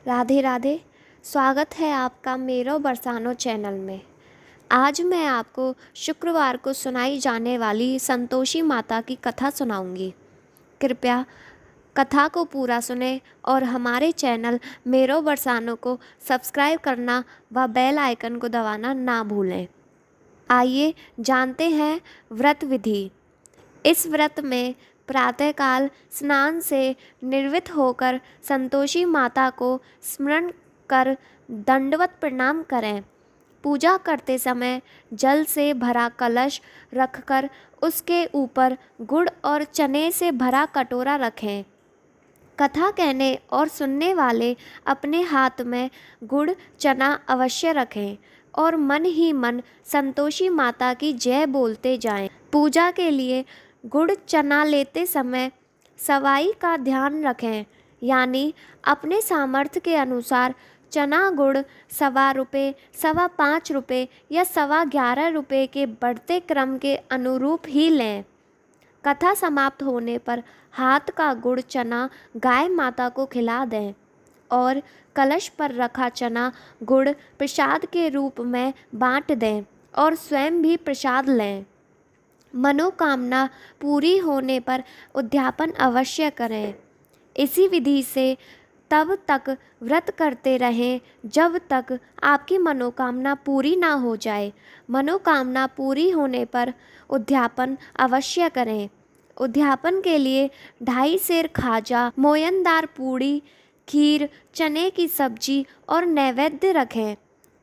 राधे राधे। स्वागत है आपका मेरो बरसानो चैनल में। आज मैं आपको शुक्रवार को सुनाई जाने वाली संतोषी माता की कथा सुनाऊंगी। कृपया कथा को पूरा सुने और हमारे चैनल मेरो बरसानो को सब्सक्राइब करना व बेल आइकन को दबाना ना भूलें। आइए जानते हैं व्रत विधि। इस व्रत में प्रातःकाल स्नान से निर्वृत्त होकर संतोषी माता को स्मरण कर दंडवत प्रणाम करें। पूजा करते समय जल से भरा कलश रखकर उसके ऊपर गुड़ और चने से भरा कटोरा रखें। कथा कहने और सुनने वाले अपने हाथ में गुड़ चना अवश्य रखें और मन ही मन संतोषी माता की जय बोलते जाएं। पूजा के लिए गुड़ चना लेते समय सवाई का ध्यान रखें, यानी अपने सामर्थ्य के अनुसार चना गुड़ ₹1.25, ₹5.25 या ₹11.25 के बढ़ते क्रम के अनुरूप ही लें। कथा समाप्त होने पर हाथ का गुड़ चना गाय माता को खिला दें और कलश पर रखा चना गुड़ प्रसाद के रूप में बांट दें और स्वयं भी प्रसाद लें। मनोकामना पूरी होने पर उद्यापन अवश्य करें। इसी विधि से तब तक व्रत करते रहें जब तक आपकी मनोकामना पूरी ना हो जाए। मनोकामना पूरी होने पर उद्यापन अवश्य करें। उद्यापन के लिए 2.5 सेर खाजा, मोयनदार पूड़ी, खीर, चने की सब्जी और नैवेद्य रखें।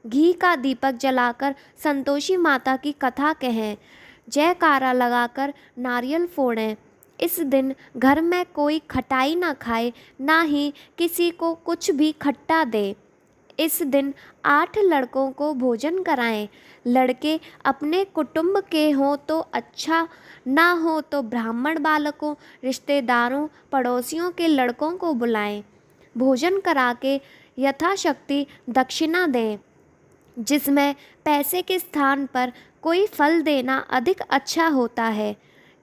घी का दीपक जलाकर संतोषी माता की कथा कहें। जयकारा लगाकर नारियल फोड़ें। इस दिन घर में कोई खटाई ना खाए, ना ही किसी को कुछ भी खट्टा दे। इस दिन 8 लड़कों को भोजन कराएं। लड़के अपने कुटुंब के हों तो अच्छा, ना हो तो ब्राह्मण बालकों, रिश्तेदारों, पड़ोसियों के लड़कों को बुलाएं। भोजन करा के यथाशक्ति दक्षिणा दें, जिसमें पैसे के स्थान पर कोई फल देना अधिक अच्छा होता है।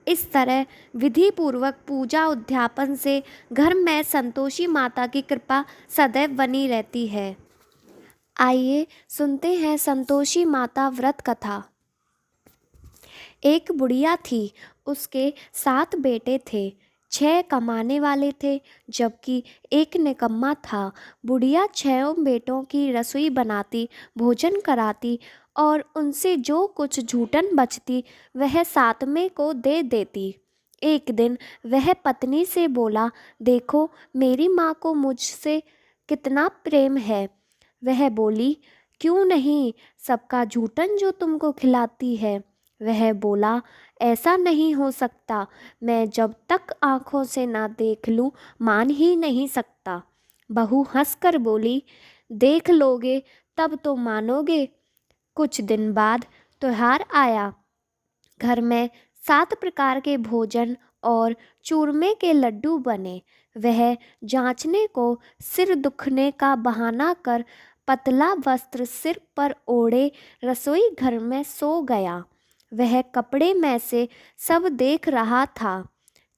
इस तरह विधि पूर्वक पूजा उद्यापन से घर में संतोषी माता की कृपा सदैव बनी रहती है। आइए सुनते हैं संतोषी माता व्रत कथा। एक बुढ़िया थी, उसके 7 बेटे थे। 6 कमाने वाले थे जबकि एक निकम्मा था। बुढ़िया 6 बेटों की रसोई बनाती, भोजन कराती और उनसे जो कुछ झूठन बचती वह 7वें को दे देती। एक दिन वह पत्नी से बोला, देखो मेरी माँ को मुझसे कितना प्रेम है। वह बोली, क्यों नहीं, सबका झूठन जो तुमको खिलाती है। वह बोला, ऐसा नहीं हो सकता, मैं जब तक आँखों से ना देख लूँ मान ही नहीं सकता। बहू हंसकर बोली, देख लोगे तब तो मानोगे। कुछ दिन बाद त्योहार आया। घर में 7 प्रकार के भोजन और चूरमे के लड्डू बने। वह जांचने को सिर दुखने का बहाना कर पतला वस्त्र सिर पर ओढ़े रसोई घर में सो गया। वह कपड़े में से सब देख रहा था।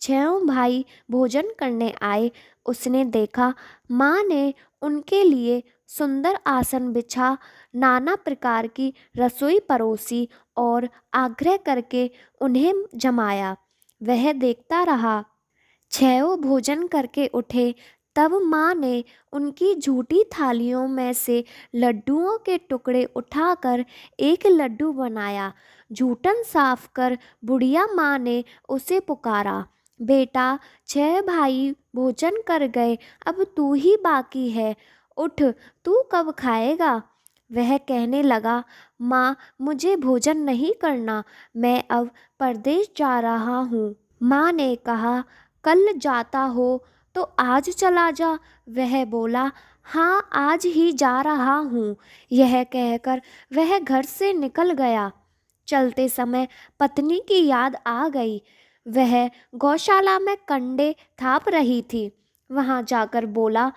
6 भाई भोजन करने आए। उसने देखा माँ ने उनके लिए सुंदर आसन बिछा, नाना प्रकार की रसोई परोसी और आग्रह करके उन्हें जमाया। वह देखता रहा। 6 भोजन करके उठे, तब माँ ने उनकी झूठी थालियों में से लड्डुओं के टुकड़े उठाकर एक लड्डू बनाया। झूठन साफ कर बुढ़िया माँ ने उसे पुकारा, बेटा 6 भाई भोजन कर गए, अब तू ही बाकी है, उठ, तू कब खाएगा। वह कहने लगा, माँ मुझे भोजन नहीं करना, मैं अब परदेश जा रहा हूँ। माँ ने कहा, कल जाता हो तो आज चला जा। वह बोला, हाँ आज ही जा रहा हूँ। यह कहकर वह घर से निकल गया। चलते समय पत्नी की याद आ गई। वह गौशाला में कंडे थाप रही थी। वहाँ जाकर बोला,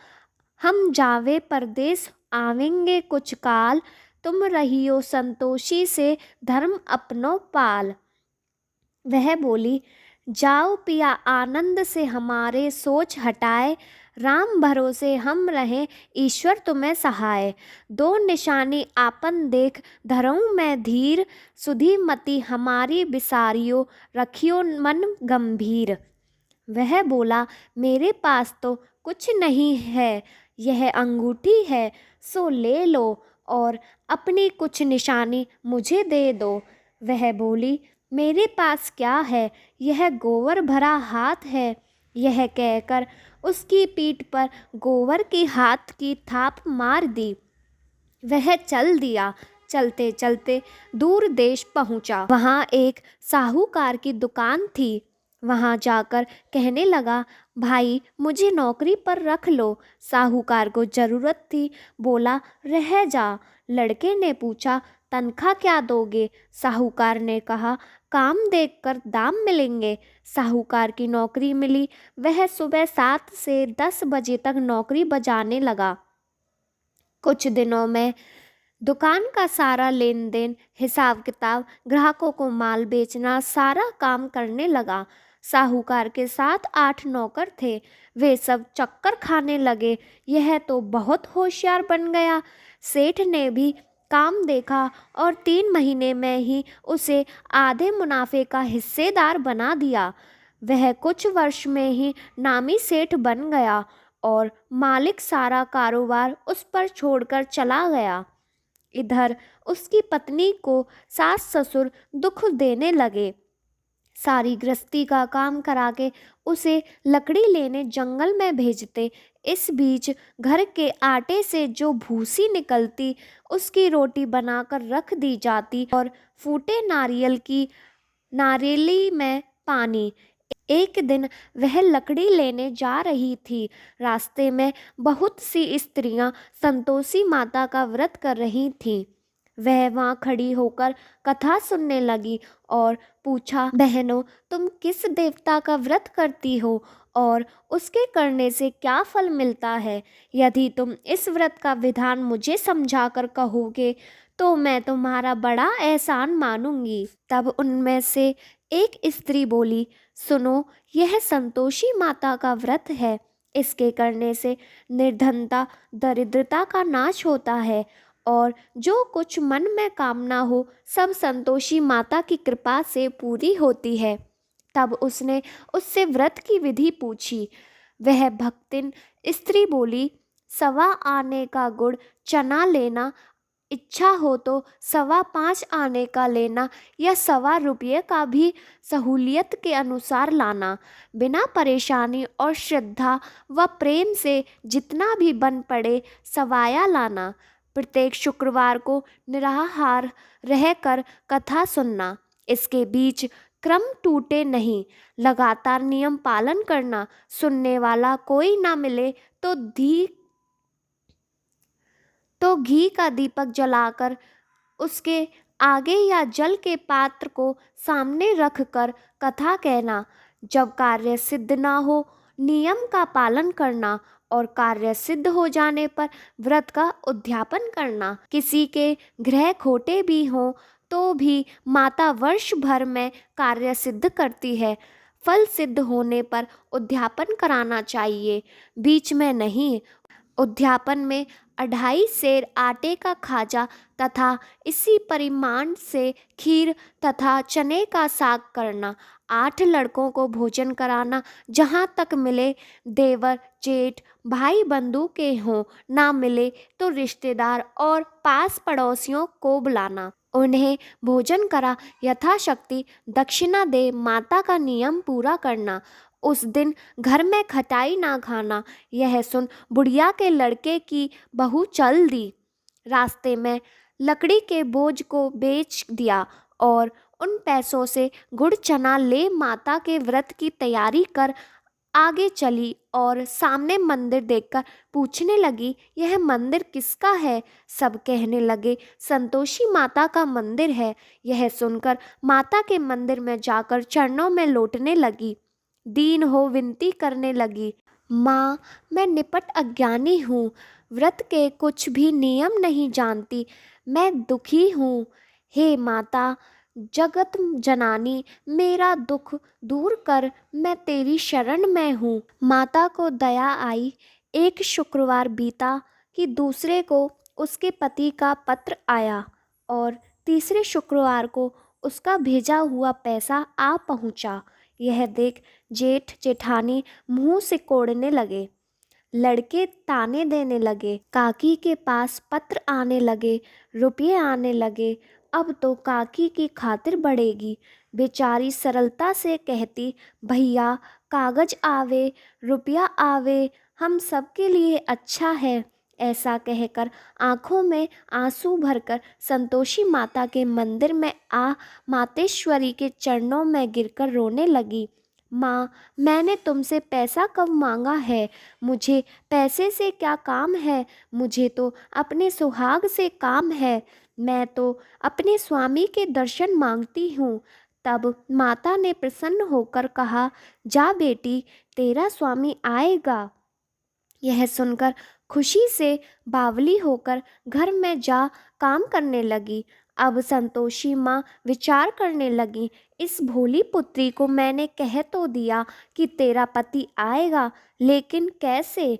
हम जावे परदेस आवेंगे कुछ काल, तुम रहियो संतोषी से धर्म अपनो पाल। वह बोली, जाओ पिया आनंद से हमारे सोच हटाए, राम भरोसे हम रहें, ईश्वर तुम्हें सहाय। दो निशानी आपन देख, धरऊँ मैं धीर। सुधी मति हमारी बिसारियो, रखियो मन गंभीर। वह बोला, मेरे पास तो कुछ नहीं है, यह अंगूठी है, सो ले लो और अपनी कुछ निशानी मुझे दे दो। वह बोली, मेरे पास क्या है, यह गोबर भरा हाथ है। यह कहकर उसकी पीठ पर गोबर की हाथ की थाप मार दी। वह चल दिया। चलते चलते दूर देश पहुंचा। वहां एक साहूकार की दुकान थी। वहां जाकर कहने लगा, भाई मुझे नौकरी पर रख लो। साहूकार को जरूरत थी, बोला, रह जा। लड़के ने पूछा, तनख्वाह क्या दोगे? साहूकार ने कहा, काम देखकर दाम मिलेंगे। साहूकार की नौकरी मिली। वह सुबह 7 से 10 बजे तक नौकरी बजाने लगा। कुछ दिनों में दुकान का सारा लेन देन, हिसाब किताब, ग्राहकों को माल बेचना, सारा काम करने लगा। साहूकार के 7-8 नौकर थे। वे सब चक्कर खाने लगे, यह तो बहुत होशियार बन गया। सेठ ने भी काम देखा और 3 महीने में ही उसे आधे मुनाफे का हिस्सेदार बना दिया। वह कुछ वर्ष में ही नामी सेठ बन गया और मालिक सारा कारोबार उस पर छोड़कर चला गया। इधर उसकी पत्नी को सास ससुर दुख देने लगे। सारी गृहस्थी का काम करा के उसे लकड़ी लेने जंगल में भेजते। इस बीच घर के आटे से जो भूसी निकलती, उसकी रोटी बनाकर रख दी जाती और फूटे नारियली में पानी। एक दिन वह लकड़ी लेने जा रही थी। रास्ते में बहुत सी स्त्रियां संतोषी माता का व्रत कर रही थीं। वह वहां खड़ी होकर कथा सुनने लगी और पूछा, बहनों, तुम किस देवता का व्रत करती हो और उसके करने से क्या फल मिलता है? यदि तुम इस व्रत का विधान मुझे समझाकर कहोगे तो मैं तुम्हारा बड़ा एहसान मानूंगी। तब उनमें से एक स्त्री बोली, सुनो, यह संतोषी माता का व्रत है। इसके करने से निर्धनता, दरिद्रता का नाश होता है और जो कुछ मन में कामना हो सब संतोषी माता की कृपा से पूरी होती है। तब उसने उससे व्रत की विधि पूछी। वह भक्तिन स्त्री बोली, 1.25 आने का गुड़ चना लेना, इच्छा हो तो 5.25 आने का लेना या 1.25 रुपये का भी सहूलियत के अनुसार लाना। बिना परेशानी और श्रद्धा व प्रेम से जितना भी बन पड़े सवाया लाना। प्रत्येक शुक्रवार को निराहार रहकर कथा सुनना। इसके बीच क्रम टूटे नहीं, लगातार नियम पालन करना। सुनने वाला कोई ना मिले तो घी का दीपक जलाकर उसके आगे या जल के पात्र को सामने रखकर कथा कहना। जब कार्य सिद्ध ना हो, नियम का पालन करना और कार्य सिद्ध हो जाने पर व्रत का उद्यापन करना। किसी के ग्रह खोटे भी हों तो भी माता वर्ष भर में कार्य सिद्ध करती है। फल सिद्ध होने पर उद्यापन कराना चाहिए, बीच में नहीं। उद्यापन में 2.5 सेर आटे का खाजा तथा इसी परिमाण से खीर तथा चने का साग करना। 8 लड़कों को भोजन कराना। जहाँ तक मिले देवर जेठ भाई बंधु के हों, ना मिले तो रिश्तेदार और पास पड़ोसियों को बुलाना। उन्हें भोजन करा यथाशक्ति दक्षिणा दे माता का नियम पूरा करना। उस दिन घर में खटाई ना खाना। यह सुन बुढ़िया के लड़के की बहू चल दी। रास्ते में लकड़ी के बोझ को बेच दिया और उन पैसों से गुड़ चना ले माता के व्रत की तैयारी कर आगे चली और सामने मंदिर देखकर पूछने लगी, यह मंदिर किसका है? सब कहने लगे, संतोषी माता का मंदिर है। यह सुनकर माता के मंदिर में जाकर चरणों में लौटने लगी। दीन हो विनती करने लगी, माँ, मैं निपट अज्ञानी हूँ, व्रत के कुछ भी नियम नहीं जानती, मैं दुखी हूँ। हे माता, जगत जननी मेरा दुख दूर कर, मैं तेरी शरण में हूँ। माता को दया आई। एक शुक्रवार बीता कि दूसरे को उसके पति का पत्र आया और तीसरे शुक्रवार को उसका भेजा हुआ पैसा आ पहुँचा। यह देख जेठ जेठानी मुंह सिकोड़ने लगे। लड़के ताने देने लगे। काकी के पास पत्र आने लगे, रुपये आने लगे। अब तो काकी की खातिर बढ़ेगी। बेचारी सरलता से कहती, भैया कागज आवे, रुपया आवे, हम सब के लिए अच्छा है। ऐसा कहकर आंखों में आंसू भरकर संतोषी माता के मंदिर में आ मातेश्वरी के चरणों में गिरकर रोने लगी। माँ, मैंने तुमसे पैसा कब मांगा है? मुझे पैसे से क्या काम है? मुझे तो अपने सुहाग से काम है। मैं तो अपने स्वामी के दर्शन मांगती हूँ। तब माता ने प्रसन्न होकर कहा, जा बेटी, तेरा स्वामी आएगा। यह सुनकर खुशी से बावली होकर घर में जा काम करने लगी। अब संतोषी माँ विचार करने लगी, इस भोली पुत्री को मैंने कह तो दिया कि तेरा पति आएगा, लेकिन कैसे?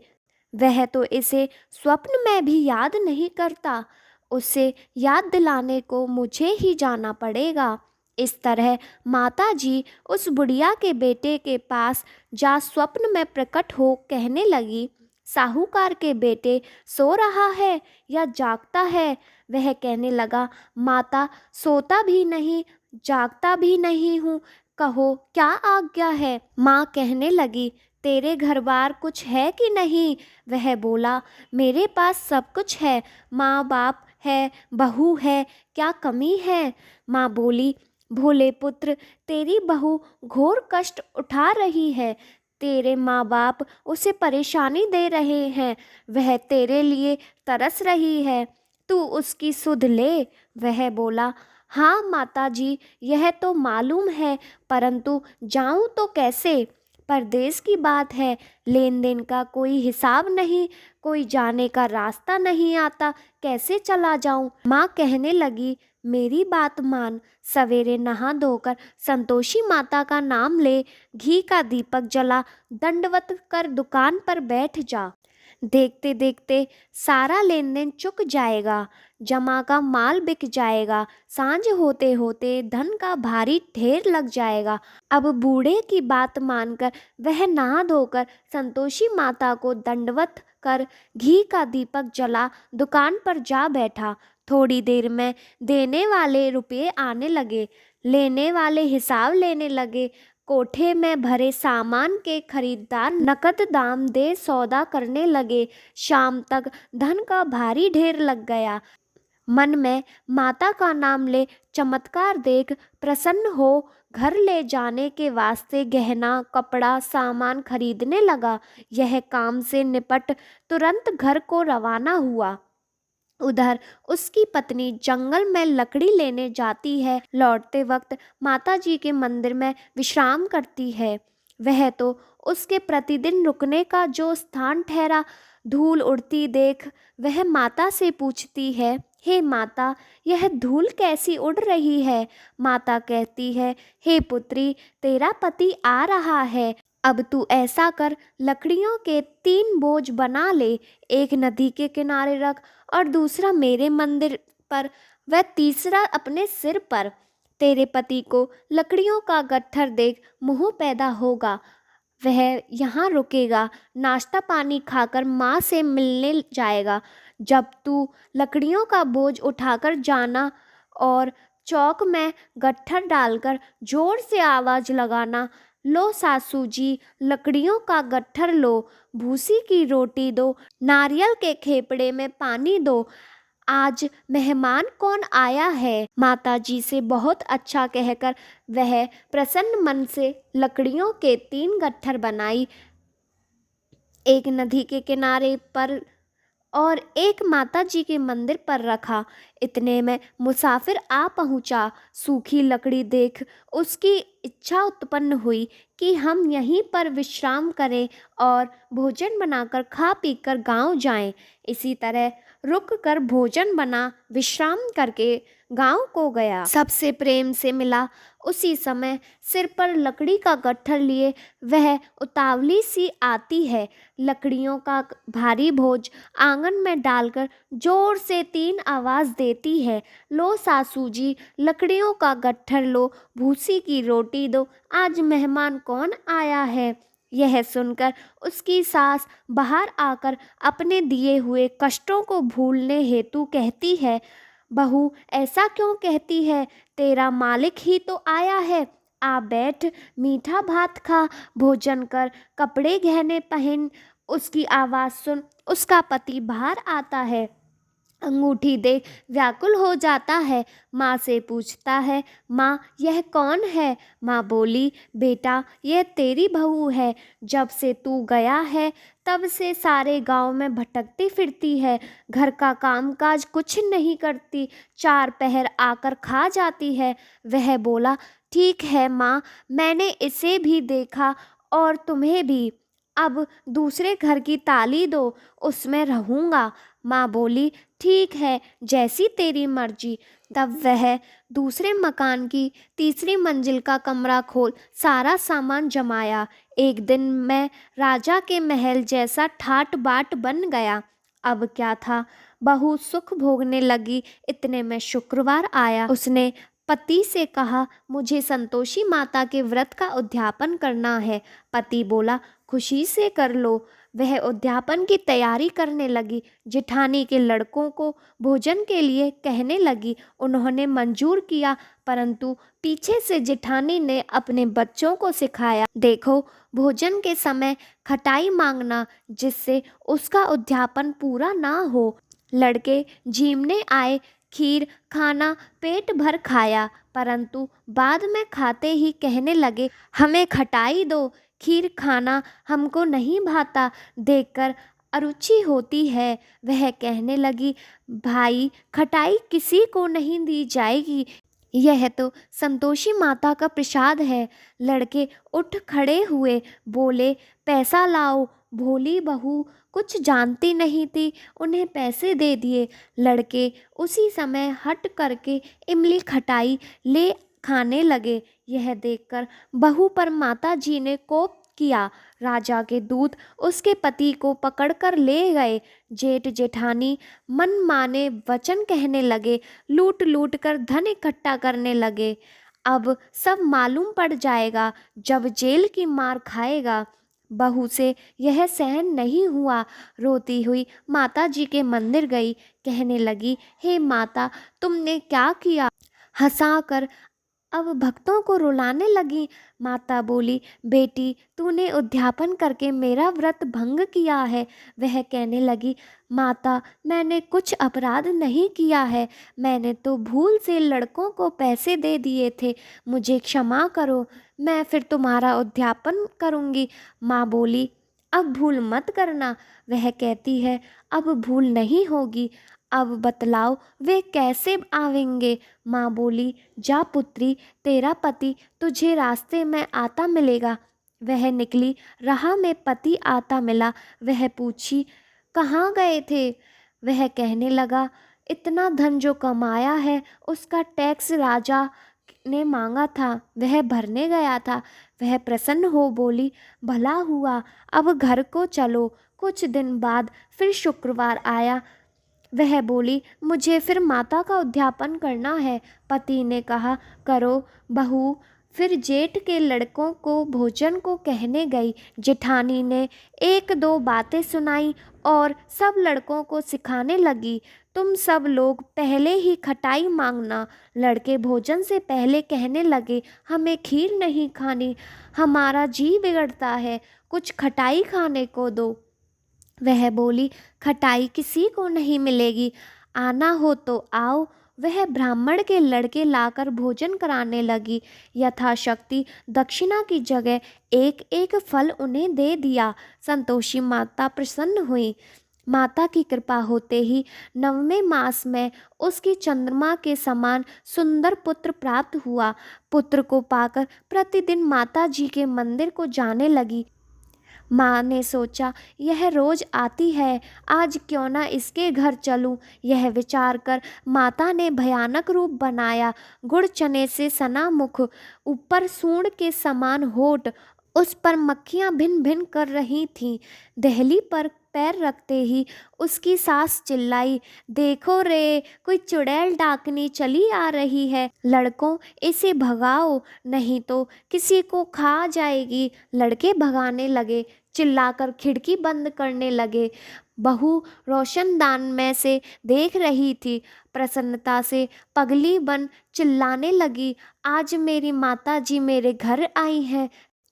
वह तो इसे स्वप्न में भी याद नहीं करता। उसे याद दिलाने को मुझे ही जाना पड़ेगा। इस तरह माता जी उस बुढ़िया के बेटे के पास जा स्वप्न में प्रकट हो कहने लगी, साहूकार के बेटे सो रहा है या जागता है? वह कहने लगा, माता सोता भी नहीं, जागता भी नहीं हूँ, कहो क्या आज्ञा है? माँ कहने लगी, तेरे घर बार कुछ है कि नहीं? वह बोला, मेरे पास सब कुछ है, माँ बाप है, बहू है, क्या कमी है? माँ बोली, भोले पुत्र, तेरी बहू घोर कष्ट उठा रही है। तेरे माँ बाप उसे परेशानी दे रहे हैं। वह तेरे लिए तरस रही है, तू उसकी सुध ले। वह बोला, हाँ माता जी, यह तो मालूम है, परंतु जाऊं तो कैसे? परदेश की बात है, लेन देन का कोई हिसाब नहीं, कोई जाने का रास्ता नहीं आता, कैसे चला जाऊं? माँ कहने लगी, मेरी बात मान, सवेरे नहा धोकर संतोषी माता का नाम ले, घी का दीपक जला, दंडवत कर दुकान पर बैठ जा। देखते देखते सारा लेन देन चुक जाएगा, जमा का माल बिक जाएगा, सांझ होते होते धन का भारी ढेर लग जाएगा। अब बूढ़े की बात मानकर वह नहा धोकर संतोषी माता को दंडवत कर घी का दीपक जला दुकान पर जा बैठा। थोड़ी देर में देने वाले रुपये आने लगे, लेने वाले हिसाब लेने लगे। कोठे में भरे सामान के खरीदार नकद दाम दे सौदा करने लगे। शाम तक धन का भारी ढेर लग गया। मन में माता का नाम ले चमत्कार देख प्रसन्न हो घर ले जाने के वास्ते गहना कपड़ा सामान खरीदने लगा। यह काम से निपट तुरंत घर को रवाना हुआ। उधर उसकी पत्नी जंगल में लकड़ी लेने जाती है। लौटते वक्त माता जी के मंदिर में विश्राम करती है। वह तो उसके प्रतिदिन रुकने का जो स्थान ठहरा। धूल उड़ती देख वह माता से पूछती है, हे माता, यह धूल कैसी उड़ रही है? माता कहती है, हे पुत्री, तेरा पति आ रहा है। अब तू ऐसा कर, लकड़ियों के 3 बोझ बना ले, एक नदी के किनारे रख और दूसरा मेरे मंदिर पर व तीसरा अपने सिर पर। तेरे पति को लकड़ियों का गट्ठर देख मोह पैदा होगा, वह यहाँ रुकेगा, नाश्ता पानी खाकर माँ से मिलने जाएगा। जब तू लकड़ियों का बोझ उठाकर जाना और चौक में गट्ठर डालकर जोर से आवाज़ लगाना, लो सासू जी, लकड़ियों का गट्ठर लो, भूसी की रोटी दो, नारियल के खेपड़े में पानी दो, आज मेहमान कौन आया है? माता जी से बहुत अच्छा कहकर वह प्रसन्न मन से लकड़ियों के 3 गट्ठर बनाई, एक नदी के किनारे पर और एक माता जी के मंदिर पर रखा। इतने में मुसाफिर आ पहुंचा। सूखी लकड़ी देख उसकी इच्छा उत्पन्न हुई, कि हम यहीं पर विश्राम करें और भोजन बनाकर खा पीकर गांव जाएं। इसी तरह रुक कर भोजन बना विश्राम करके गांव को गया। सबसे प्रेम से मिला। उसी समय सिर पर लकड़ी का गट्ठर लिए वह उतावली सी आती है। लकड़ियों का भारी बोझ आंगन में डालकर जोर से 3 आवाज़ देती है, लो सासू जी, लकड़ियों का गट्ठर लो, भूसी की रोटी दो, आज मेहमान कौन आया है। यह सुनकर उसकी सास बाहर आकर अपने दिए हुए कष्टों को भूलने हेतु कहती है, बहू ऐसा क्यों कहती है, तेरा मालिक ही तो आया है। आ बैठ, मीठा भात खा, भोजन कर, कपड़े गहने पहन। उसकी आवाज़ सुन उसका पति बाहर आता है, अंगूठी देख व्याकुल हो जाता है। माँ से पूछता है, माँ यह कौन है। माँ बोली, बेटा यह तेरी बहू है, जब से तू गया है तब से सारे गांव में भटकती फिरती है, घर का कामकाज कुछ नहीं करती, 4 पहर आकर खा जाती है। वह बोला, ठीक है माँ, मैंने इसे भी देखा और तुम्हें भी, अब दूसरे घर की ताली दो, उसमें रहूँगा। माँ बोली, ठीक है, जैसी तेरी मर्जी। तब वह दूसरे मकान की तीसरी मंजिल का कमरा खोल सारा सामान जमाया। एक दिन में राजा के महल जैसा ठाट बाट बन गया। अब क्या था, बहू सुख भोगने लगी। इतने में शुक्रवार आया। उसने पति से कहा, मुझे संतोषी माता के व्रत का उद्यापन करना है। पति बोला, खुशी से कर लो। वह उद्यापन की तैयारी करने लगी। जेठानी के लड़कों को भोजन के लिए कहने लगी। उन्होंने मंजूर किया, परंतु पीछे से जेठानी ने अपने बच्चों को सिखाया, देखो भोजन के समय खटाई मांगना, जिससे उसका उद्यापन पूरा ना हो। लड़के झीमने आए, खीर खाना पेट भर खाया, परंतु बाद में खाते ही कहने लगे, हमें खटाई दो, खीर खाना हमको नहीं भाता, देखकर अरुचि होती है। वह कहने लगी, भाई खटाई किसी को नहीं दी जाएगी, यह तो संतोषी माता का प्रसाद है। लड़के उठ खड़े हुए, बोले, पैसा लाओ। भोली बहू कुछ जानती नहीं थी, उन्हें पैसे दे दिए। लड़के उसी समय हट करके इमली खटाई ले खाने लगे। यह देखकर बहू पर माता जी ने कोप किया। राजा के दूत उसके पति को पकड़कर ले गए। जेठ जेठानी मन माने वचन कहने लगे, लूट लूट कर धन इकट्ठा करने लगे। अब सब मालूम पड़ जाएगा, जब जेल की मार खाएगा। बहू से यह सहन नहीं हुआ। रोती हुई माता जी के मंदिर गई। कहने लगी, हे माता, तुमने क्या किया। हंसाकर अब भक्तों को रुलाने लगी। माता बोली, बेटी तूने उद्यापन करके मेरा व्रत भंग किया है। वह कहने लगी, माता मैंने कुछ अपराध नहीं किया है, मैंने तो भूल से लड़कों को पैसे दे दिए थे, मुझे क्षमा करो, मैं फिर तुम्हारा उद्यापन करूँगी। माँ बोली, अब भूल मत करना। वह कहती है, अब भूल नहीं होगी, अब बतलाओ वे कैसे आवेंगे। माँ बोली, जा पुत्री, तेरा पति तुझे रास्ते में आता मिलेगा। वह निकली, राह में पति आता मिला। वह पूछी, कहाँ गए थे। वह कहने लगा, इतना धन जो कमाया है उसका टैक्स राजा ने मांगा था, वह भरने गया था। वह प्रसन्न हो बोली, भला हुआ, अब घर को चलो। कुछ दिन बाद फिर शुक्रवार आया। वह बोली, मुझे फिर माता का उद्यापन करना है। पति ने कहा, करो बहू। फिर जेठ के लड़कों को भोजन को कहने गई। जेठानी ने 1-2 बातें सुनाई और सब लड़कों को सिखाने लगी, तुम सब लोग पहले ही खटाई मांगना। लड़के भोजन से पहले कहने लगे, हमें खीर नहीं खानी, हमारा जी बिगड़ता है, कुछ खटाई खाने को दो। वह बोली, खटाई किसी को नहीं मिलेगी, आना हो तो आओ। वह ब्राह्मण के लड़के लाकर भोजन कराने लगी। यथाशक्ति दक्षिणा की जगह एक एक फल उन्हें दे दिया। संतोषी माता प्रसन्न हुई। माता की कृपा होते ही 9वें मास में उसकी चंद्रमा के समान सुंदर पुत्र प्राप्त हुआ। पुत्र को पाकर प्रतिदिन माता जी के मंदिर को जाने लगी। माँ ने सोचा, यह रोज आती है, आज क्यों ना इसके घर चलूं। यह विचार कर माता ने भयानक रूप बनाया। गुड़ चने से सना मुख, ऊपर सूंड के समान होठ, उस पर मक्खियां भिन भिन कर रही थीं। दहली पर पैर रखते ही उसकी सास चिल्लाई, देखो रे, कोई चुड़ैल डाकनी चली आ रही है। लड़कों, इसे भगाओ, नहीं तो किसी को खा जाएगी। लड़के भगाने लगे, चिल्लाकर खिड़की बंद करने लगे। बहू रोशनदान में से देख रही थी। प्रसन्नता से पगली बन चिल्लाने लगी, आज मेरी माता जी मेरे घर आई हैं।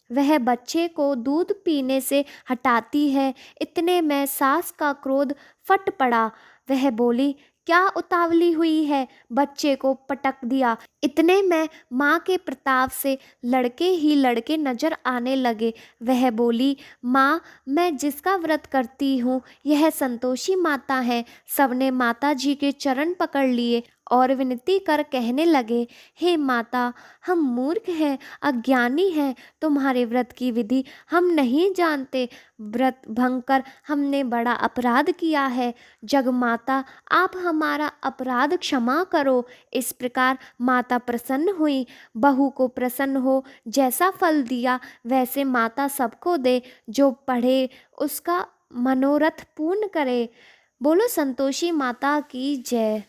वह बच्चे को दूध पीने से हटाती है। इतने में सास का क्रोध फट पड़ा। वह बोली, क्या उतावली हुई है, बच्चे को पटक दिया। इतने में माँ के प्रताप से लड़के ही लड़के नजर आने लगे। वह बोली, माँ, मैं जिसका व्रत करती हूँ यह संतोषी माता है। सबने माता जी के चरण पकड़ लिए और विनती कर कहने लगे, हे माता, हम मूर्ख हैं, अज्ञानी हैं, तुम्हारे व्रत की विधि हम नहीं जानते। व्रत भंग कर हमने बड़ा अपराध किया है। जगमाता, आप हमारा अपराध क्षमा करो। इस प्रकार माता प्रसन्न हुई। बहू को प्रसन्न हो जैसा फल दिया वैसे माता सबको दे। जो पढ़े उसका मनोरथ पूर्ण करे। बोलो संतोषी माता की जय।